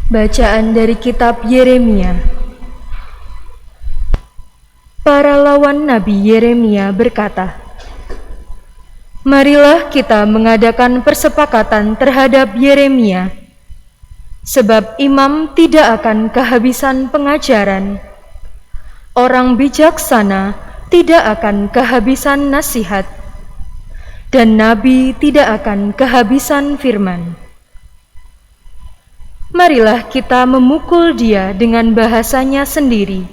Bacaan dari kitab Yeremia. Para lawan Nabi Yeremia berkata, "Marilah kita mengadakan persepakatan terhadap Yeremia, sebab imam tidak akan kehabisan pengajaran, orang bijaksana tidak akan kehabisan nasihat, dan nabi tidak akan kehabisan firman. Marilah kita memukul dia dengan bahasanya sendiri,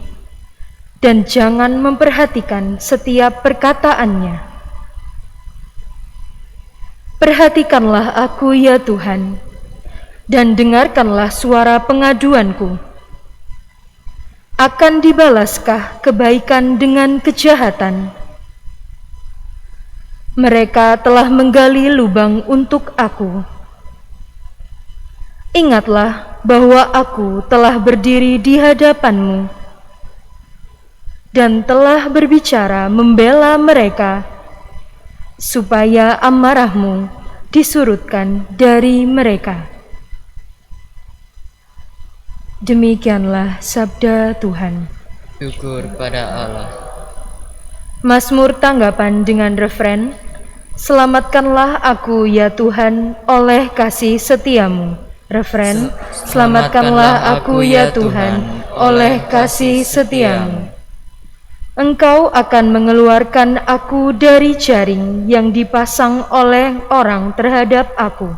dan jangan memperhatikan setiap perkataannya. Perhatikanlah aku ya Tuhan, dan dengarkanlah suara pengaduanku. Akan dibalaskah kebaikan dengan kejahatan? Mereka telah menggali lubang untuk aku. Ingatlah bahwa aku telah berdiri di hadapanmu dan telah berbicara membela mereka, supaya amarahmu disurutkan dari mereka." Demikianlah sabda Tuhan. Syukur pada Allah. Mazmur tanggapan dengan refren, "Selamatkanlah aku ya Tuhan oleh kasih setiamu." Refren, "Selamatkanlah aku ya Tuhan oleh kasih setiamu." Engkau akan mengeluarkan aku dari jaring yang dipasang oleh orang terhadap aku.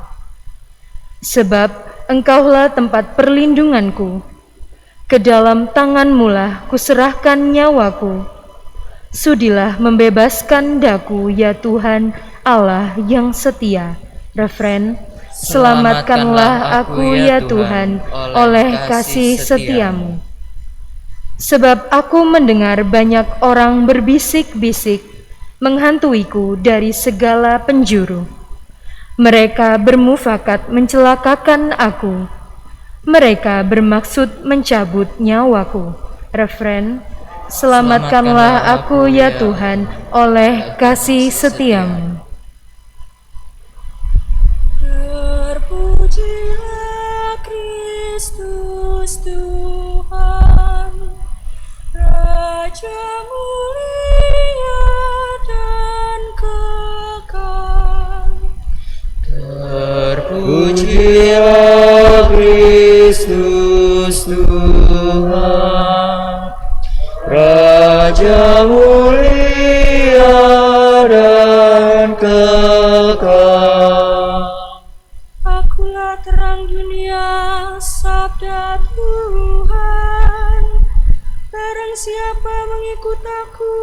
Sebab Engkaulah tempat perlindunganku. Ke dalam tangan-Mulah kuserahkan nyawaku. Sudilah membebaskan daku ya Tuhan Allah yang setia. Refren, "Selamatkanlah aku ya Tuhan oleh kasih setiamu." Sebab aku mendengar banyak orang berbisik-bisik menghantuiku dari segala penjuru. Mereka bermufakat mencelakakan aku. Mereka bermaksud mencabut nyawaku. Refren, "Selamatkanlah aku ya Tuhan oleh kasih setiamu." Terpujilah Kristus Tuhan, Raja mulia dan kekal. Terpujilah Kristus Tuhan, Raja mulia dan kekal. Akulah terang dunia, sabda Tuhan. Barang siapa mengikut aku,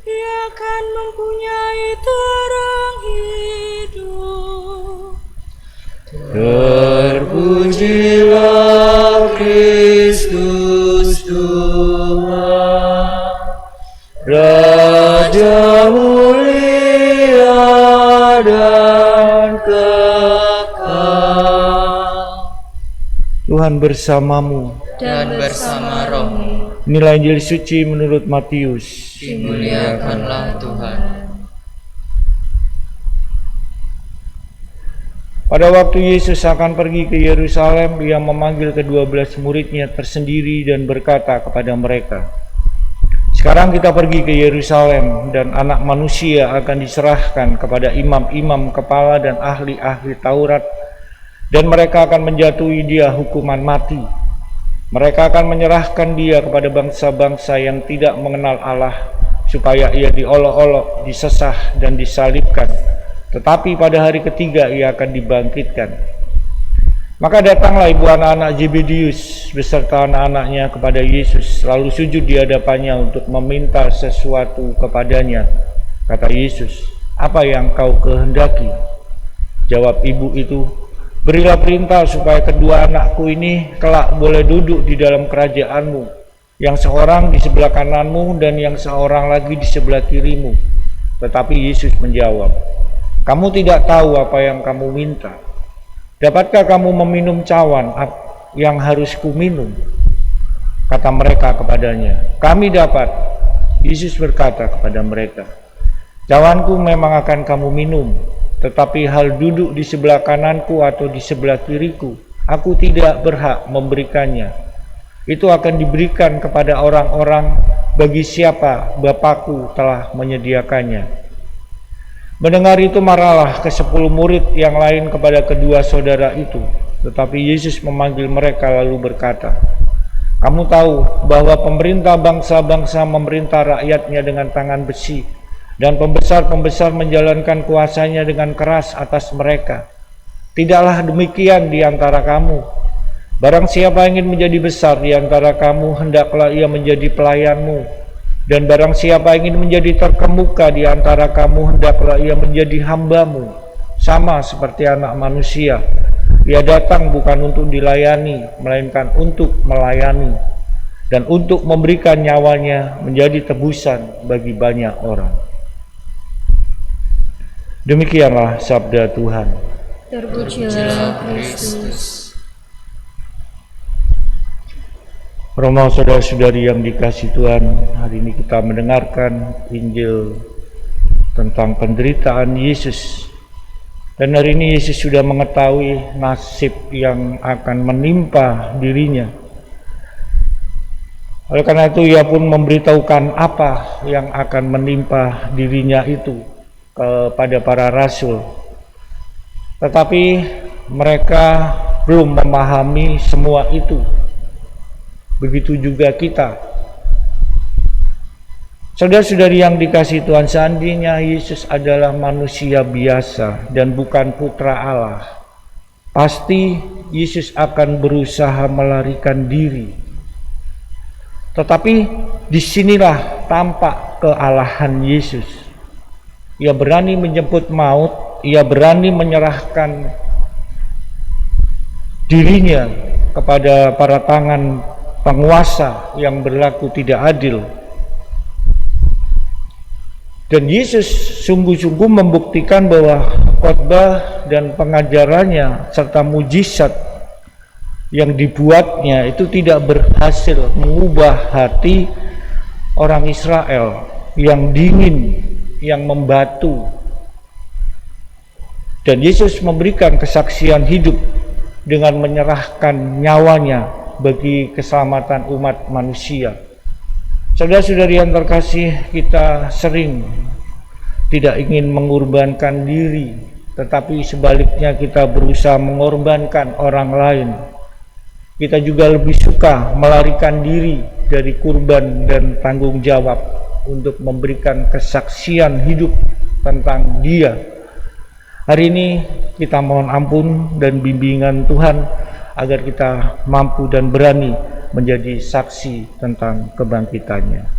ia akan mempunyai terang hidup. Terpujilah Kristus Tuhan, Raja mulia dan kekal. Tuhan bersamamu. Dan bersama rohmu, Inilah Injil suci menurut Matius. dimuliakanlah Tuhan. Pada waktu Yesus akan pergi ke Yerusalem, Ia memanggil ke-12 muridnya tersendiri dan berkata kepada mereka, "Sekarang kita pergi ke Yerusalem, dan Anak Manusia akan diserahkan kepada imam-imam kepala dan ahli-ahli Taurat, dan mereka akan menjatuhi Dia hukuman mati. Mereka akan menyerahkan Dia kepada bangsa-bangsa yang tidak mengenal Allah, supaya Ia diolok-olok, disesah, dan disalibkan. Tetapi pada hari ketiga Ia akan dibangkitkan." Maka datanglah ibu anak-anak Zebedius beserta anak-anaknya kepada Yesus, lalu sujud di hadapannya untuk meminta sesuatu kepadanya. Kata Yesus, "Apa yang kau kehendaki?" Jawab ibu itu, "Berilah perintah supaya kedua anakku ini kelak boleh duduk di dalam kerajaanmu, yang seorang di sebelah kananmu dan yang seorang lagi di sebelah kirimu." Tetapi Yesus menjawab, "Kamu tidak tahu apa yang kamu minta. Dapatkah kamu meminum cawan yang harus kuminum?" Kata mereka kepadanya, "Kami dapat." Yesus berkata kepada mereka, "Cawanku memang akan kamu minum, tetapi hal duduk di sebelah kananku atau di sebelah kiriku, Aku tidak berhak memberikannya. Itu akan diberikan kepada orang-orang bagi siapa Bapakku telah menyediakannya." Mendengar itu marahlah ke-10 murid yang lain kepada kedua saudara itu. Tetapi Yesus memanggil mereka lalu berkata, "Kamu tahu bahwa pemerintah bangsa-bangsa memerintah rakyatnya dengan tangan besi, dan pembesar-pembesar menjalankan kuasanya dengan keras atas mereka. Tidaklah demikian di antara kamu. Barang siapa ingin menjadi besar di antara kamu, hendaklah ia menjadi pelayanmu. Dan barang siapa ingin menjadi terkemuka di antara kamu, hendaklah ia menjadi hambamu. Sama seperti Anak Manusia, ia datang bukan untuk dilayani, melainkan untuk melayani, dan untuk memberikan nyawanya menjadi tebusan bagi banyak orang." Demikianlah sabda Tuhan. Terpujilah Kristus. Romo, saudara-saudari yang dikasihi Tuhan, hari ini kita mendengarkan Injil tentang penderitaan Yesus. Dan hari ini Yesus sudah mengetahui nasib yang akan menimpa dirinya. Oleh karena itu ia pun memberitahukan apa yang akan menimpa dirinya itu kepada para rasul. Tetapi mereka belum memahami semua itu. Begitu juga kita. Saudara-saudari yang dikasihi Tuhan, seandainya Yesus adalah manusia biasa dan bukan putra Allah, pasti Yesus akan berusaha melarikan diri. Tetapi disinilah tampak kealahan Yesus. Ia berani menjemput maut, ia berani menyerahkan dirinya kepada para tangan penguasa yang berlaku tidak adil. Dan Yesus sungguh-sungguh membuktikan bahwa khotbah dan pengajarannya serta mujizat yang dibuatnya itu tidak berhasil mengubah hati orang Israel yang dingin, yang membatu. Dan Yesus memberikan kesaksian hidup dengan menyerahkan nyawanya bagi keselamatan umat manusia. Saudara-saudari yang terkasih, kita sering tidak ingin mengorbankan diri, tetapi sebaliknya kita berusaha mengorbankan orang lain. Kita juga lebih suka melarikan diri dari kurban dan tanggung jawab untuk memberikan kesaksian hidup tentang Dia. Hari ini kita mohon ampun dan bimbingan Tuhan agar kita mampu dan berani menjadi saksi tentang kebangkitannya.